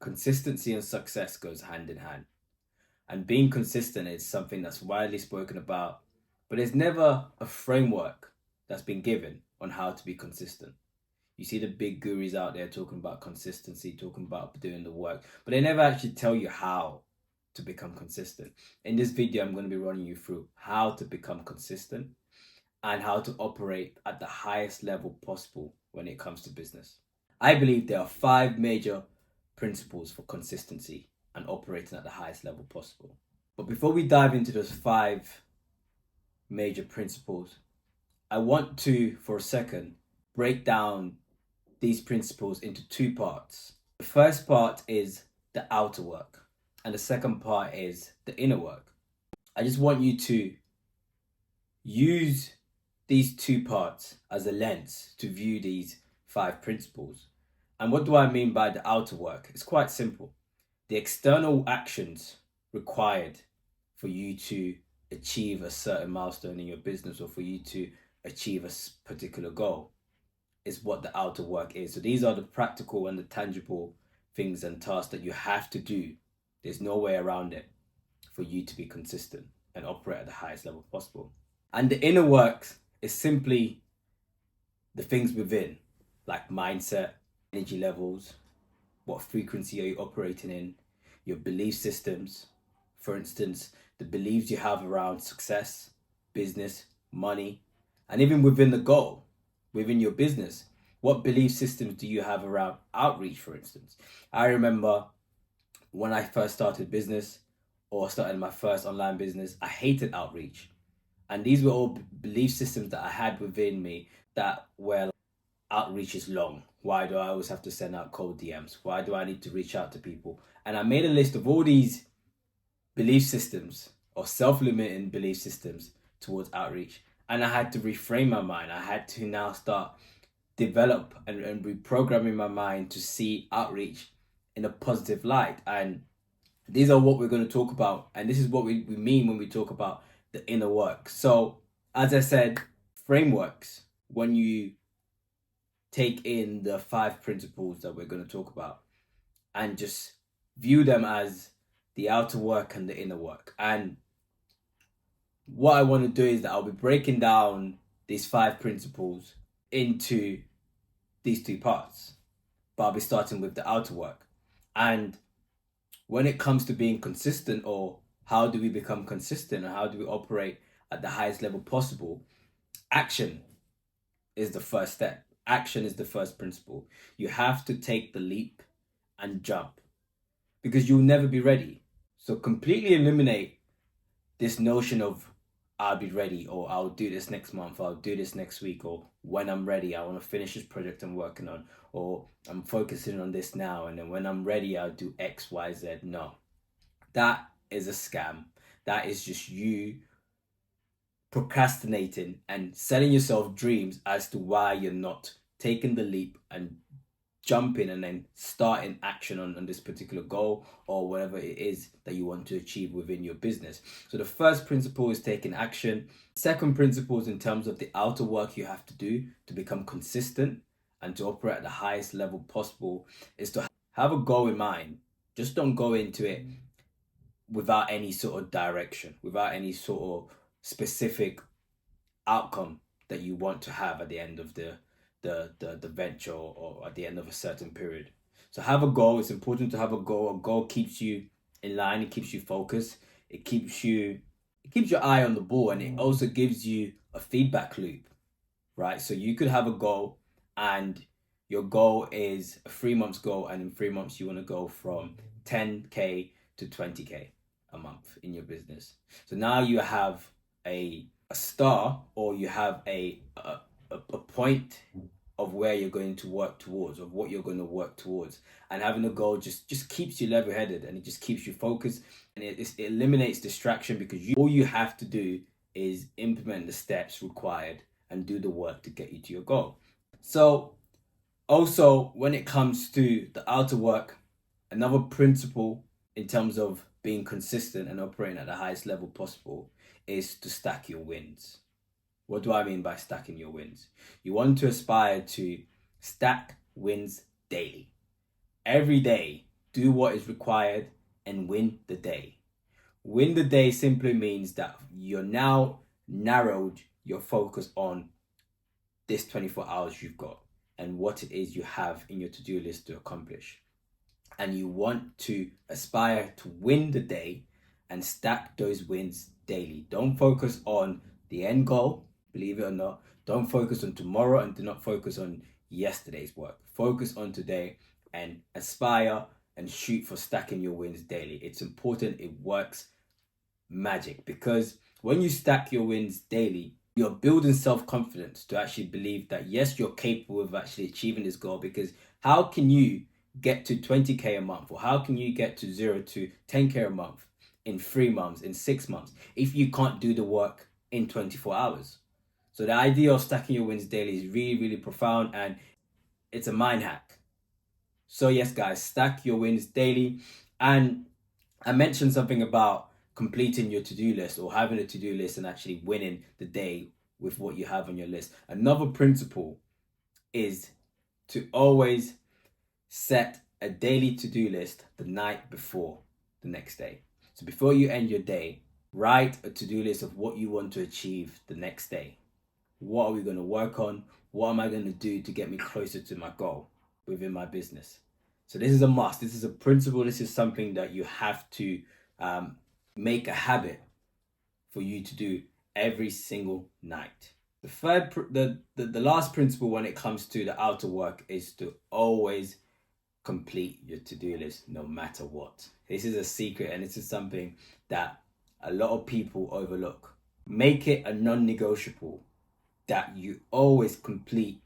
Consistency and success goes hand in hand. And being consistent is something that's widely spoken about, but there's never a framework that's been given on how to be consistent. You see the big gurus out there talking about consistency, talking about doing the work, but they never actually tell you how to become consistent. In this video, I'm going to be running you through how to become consistent and how to operate at the highest level possible when it comes to business. I believe there are 5 major principles for consistency and operating at the highest level possible. But before we dive into those 5 major principles, I want to, for a second, break down these principles into 2 parts. The first part is the outer work, and the second part is the inner work. I just want you to use these 2 parts as a lens to view these 5 principles. And what do I mean by the outer work? It's quite simple. The external actions required for you to achieve a certain milestone in your business or for you to achieve a particular goal is what the outer work is. So these are the practical and the tangible things and tasks that you have to do. There's no way around it for you to be consistent and operate at the highest level possible. And the inner work is simply the things within, like mindset, energy levels, what frequency are you operating in, your belief systems. For instance, the beliefs you have around success, business, money, and even within the goal, within your business. What belief systems do you have around outreach, for instance? I remember when I first started business or started my first online business, I hated outreach. And these were all belief systems that I had within me that were outreach is long. Why do I always have to send out cold DMs? Why do I need to reach out to people? And I made a list of all these belief systems or self-limiting belief systems towards outreach. And I had to reframe my mind. I had to now start develop and reprogramming my mind to see outreach in a positive light. And these are what we're going to talk about. And this is what we mean when we talk about the inner work. So, as I said, frameworks, when you take in the 5 principles that we're going to talk about and just view them as the outer work and the inner work. And what I want to do is that I'll be breaking down these 5 principles into these 2 parts, but I'll be starting with the outer work. And when it comes to being consistent, or how do we become consistent and how do we operate at the highest level possible, action is the first step. Action is the first principle. You have to take the leap and jump because you'll never be ready. So completely eliminate this notion of I'll be ready, or I'll do this next month, or I'll do this next week, or when I'm ready, I want to finish this project I'm working on, or I'm focusing on this now, and then when I'm ready, I'll do X, Y, Z. No, that is a scam. That is just you procrastinating and selling yourself dreams as to why you're not taking the leap and jumping and then starting action on this particular goal or whatever it is that you want to achieve within your business. So the first principle is taking action. Second principle is in terms of the outer work you have to do to become consistent and to operate at the highest level possible is to have a goal in mind. Just don't go into it without any sort of direction, without any sort of specific outcome that you want to have at the end of the venture or at the end of a certain period. So have a goal. It's important to have a goal. A goal keeps you in line. It keeps you focused. It keeps your eye on the ball, and it also gives you a feedback loop, right? So you could have a goal, and your goal is a 3 months goal, and in 3 months you want to go from 10K to 20K a month in your business. So now you have a star, or you have a point of where you're going to work towards, of what you're going to work towards. And having a goal just keeps you level-headed, and it just keeps you focused, and it eliminates distraction, because all you have to do is implement the steps required and do the work to get you to your goal. So also, when it comes to the outer work, another principle in terms of being consistent and operating at the highest level possible is to stack your wins. What do I mean by stacking your wins? You want to aspire to stack wins daily. Every day, do what is required, and win the day. Win the day simply means that you're now narrowed your focus on this 24 hours you've got and what it is you have in your to-do list to accomplish. And you want to aspire to win the day and stack those wins daily. Don't focus on the end goal, believe it or not. Don't focus on tomorrow and do not focus on yesterday's work. Focus on today and aspire and shoot for stacking your wins daily. It's important. It works magic, because when you stack your wins daily, you're building self-confidence to actually believe that yes, you're capable of actually achieving this goal. Because how can you get to 20k a month, or how can you get to 0 to 10k a month in 3 months, in 6 months, if you can't do the work in 24 hours? So the idea of stacking your wins daily is really, really profound, and it's a mind hack. So yes, guys, stack your wins daily. And I mentioned something about completing your to-do list, or having a to-do list and actually winning the day with what you have on your list. Another principle is to always set a daily to-do list the night before the next day. So before you end your day, write a to-do list of what you want to achieve the next day. What are we going to work on? What am I going to do to get me closer to my goal within my business? So this is a must. This is a principle. This is something that you have to make a habit for you to do every single night. The last principle when it comes to the outer work is to always complete your to-do list no matter what. This is a secret, and this is something that a lot of people overlook. Make it a non-negotiable that you always complete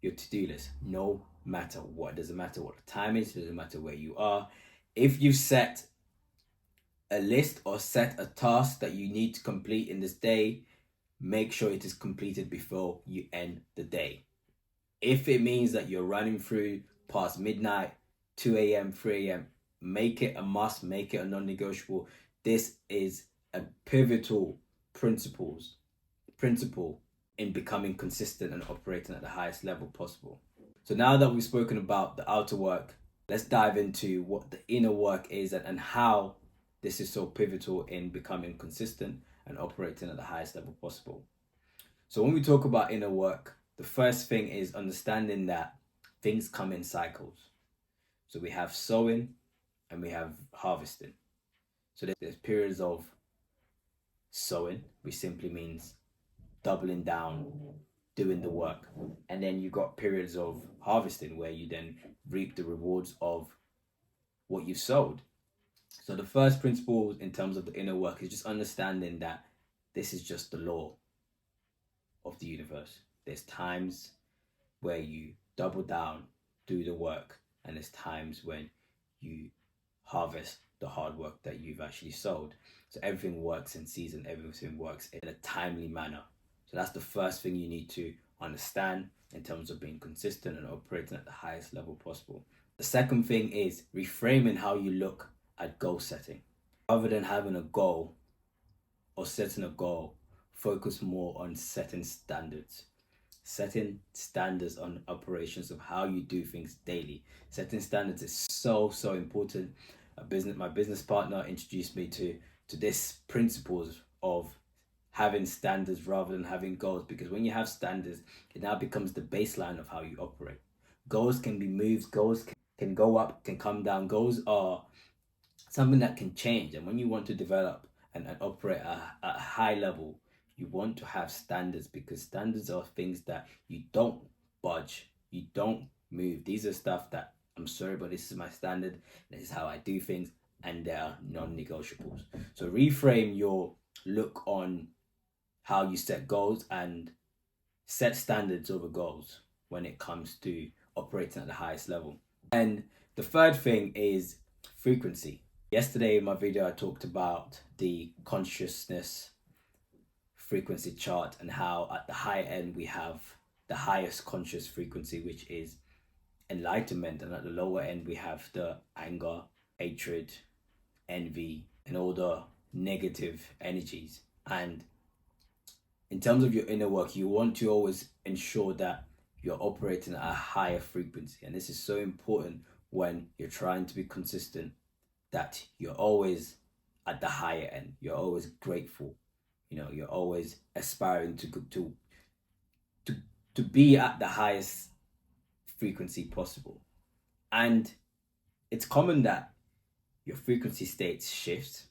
your to-do list no matter what. It doesn't matter what the time is, it doesn't matter where you are. If you set a list or set a task that you need to complete in this day, make sure it is completed before you end the day. If it means that you're running through past midnight, 2 a.m., 3 a.m., make it a must, make it a non-negotiable. This is a pivotal principle in becoming consistent and operating at the highest level possible. So now that we've spoken about the outer work, let's dive into what the inner work is and how this is so pivotal in becoming consistent and operating at the highest level possible. So when we talk about inner work, the first thing is understanding that things come in cycles. So we have sowing and we have harvesting. So there's periods of sowing, which simply means doubling down, doing the work. And then you've got periods of harvesting where you then reap the rewards of what you've sowed. So the first principle in terms of the inner work is just understanding that this is just the law of the universe. There's times where you double down, do the work, and there's times when you harvest the hard work that you've actually sowed. So everything works in season, everything works in a timely manner. So that's the first thing you need to understand in terms of being consistent and operating at the highest level possible. The second thing is reframing how you look at goal setting. Rather than having a goal or setting a goal, focus more on setting standards. Setting standards on operations of how you do things daily. Setting standards is so important. My business partner introduced me to this principles of having standards rather than having goals, because when you have standards, it now becomes the baseline of how you operate. Goals can be moved, goals can go up, can come down. Goals are something that can change, and when you want to develop and operate at a high level, you want to have standards, because standards are things that you don't budge, you don't move. These are stuff that, I'm sorry, but this is my standard, this is how I do things, and they are non-negotiables. So reframe your look on how you set goals and set standards over goals when it comes to operating at the highest level. And the third thing is frequency. Yesterday in my video, I talked about the consciousness frequency chart and how at the high end we have the highest conscious frequency, which is enlightenment, and at the lower end we have the anger, hatred, envy, and all the negative energies. And in terms of your inner work, you want to always ensure that you're operating at a higher frequency, and this is so important when you're trying to be consistent that you're always at the higher end. You're always grateful. You're always aspiring to to be at the highest frequency possible. And it's common that your frequency states shift,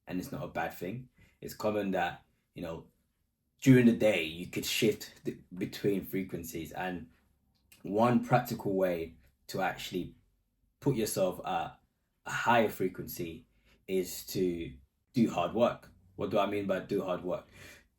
and it's not a bad thing. It's common that, during the day you could shift between frequencies, and one practical way to actually put yourself at a higher frequency is to do hard work. What do I mean by do hard work?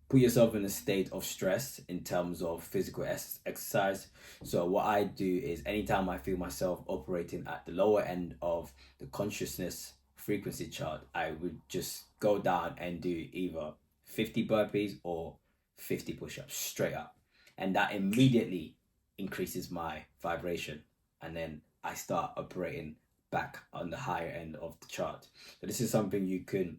Put yourself in a state of stress in terms of physical exercise. So what I do is anytime I feel myself operating at the lower end of the consciousness frequency chart, I would just go down and do either 50 burpees or 50 push-ups straight up. And that immediately increases my vibration. And then I start operating back on the higher end of the chart. So this is something you can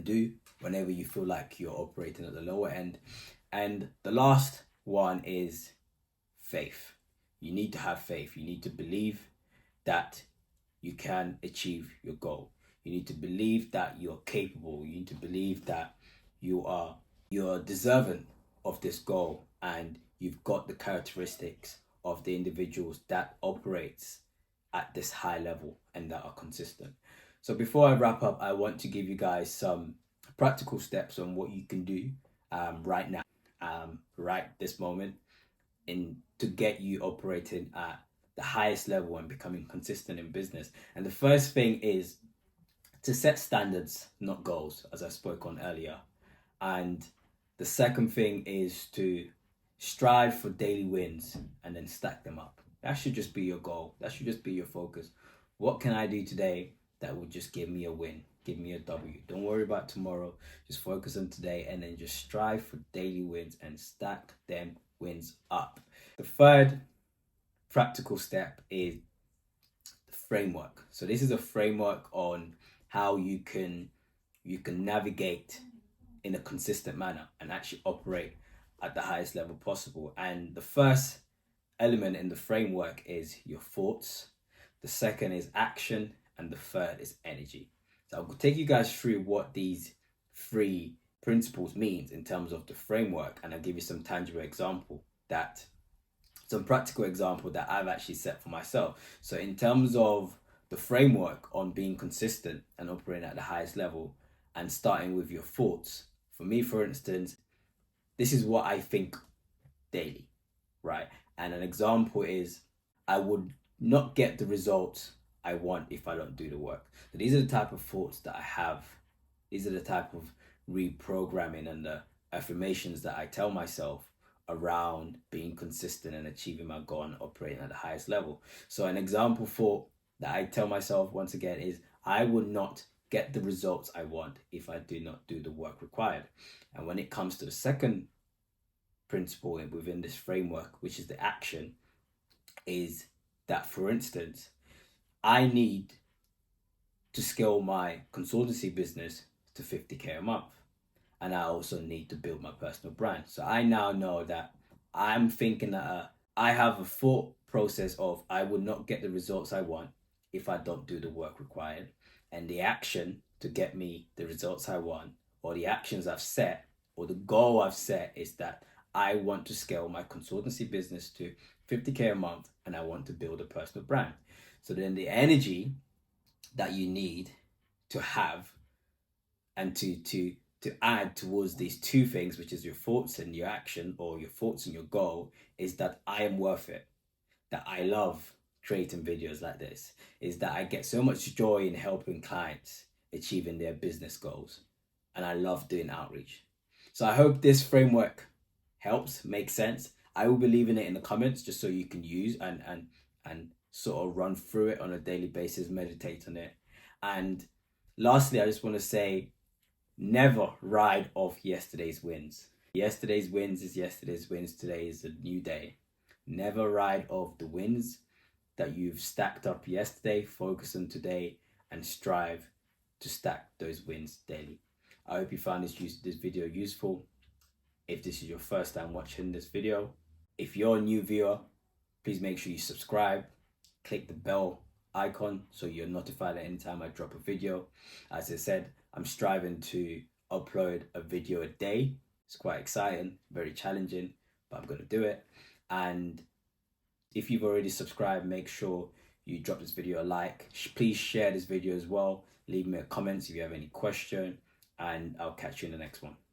do whenever you feel like you're operating at the lower end. And the last one is faith. You need to have faith. You need to believe that you can achieve your goal. You need to believe that you're capable. You need to believe that you're deserving of this goal, and you've got the characteristics of the individuals that operates at this high level and that are consistent. So before I wrap up, I want to give you guys some practical steps on what you can do right now, right this moment, to get you operating at the highest level and becoming consistent in business. And the first thing is to set standards, not goals, as I spoke on earlier. And the second thing is to strive for daily wins and then stack them up. That should just be your goal. That should just be your focus. What can I do today that will just give me a win, give me a W? Don't worry about tomorrow. Just focus on today, and then just strive for daily wins and stack them wins up. The third practical step is the framework. So this is a framework on how you can navigate in a consistent manner and actually operate at the highest level possible. And the first element in the framework is your thoughts. The second is action, and the third is energy. So I'll take you guys through what these three principles means in terms of the framework, and I'll give you some tangible some practical example that I've actually set for myself. So in terms of the framework on being consistent and operating at the highest level and starting with your thoughts, for me, for instance, this is what I think daily, right? And an example is I would not get the results I want if I don't do the work. So these are the type of thoughts that I have. These are the type of reprogramming and the affirmations that I tell myself around being consistent and achieving my goal and operating at the highest level. So an example thought that I tell myself once again is I will not get the results I want if I do not do the work required. And when it comes to the second principle within this framework, which is the action, is that, for instance, I need to scale my consultancy business to 50K a month. And I also need to build my personal brand. So I now know that I'm thinking that I have a thought process of I would not get the results I want if I don't do the work required. And the action to get me the results I want, or the actions I've set, or the goal I've set, is that I want to scale my consultancy business to 50K a month, and I want to build a personal brand. So then the energy that you need to have and to add towards these two things, which is your thoughts and your action, or your thoughts and your goal, is that I am worth it, that I love creating videos like this, is that I get so much joy in helping clients achieving their business goals, and I love doing outreach. So I hope this framework helps, makes sense. I will be leaving it in the comments just so you can use and sort of run through it on a daily basis, meditate on it. And lastly, I just want to say, never ride off yesterday's wins. Yesterday's wins is yesterday's wins. Today is a new day. Never ride off the wins that you've stacked up yesterday. Focus on today and strive to stack those wins daily. I hope you found this video useful. If this is your first time watching this video, if you're a new viewer, please make sure you subscribe, click the bell icon so you're notified at any time I drop a video. As I said, I'm striving to upload a video a day. It's quite exciting, very challenging, but I'm going to do it. And if you've already subscribed, make sure you drop this video a like. Please share this video as well. Leave me a comment if you have any question, and I'll catch you in the next one.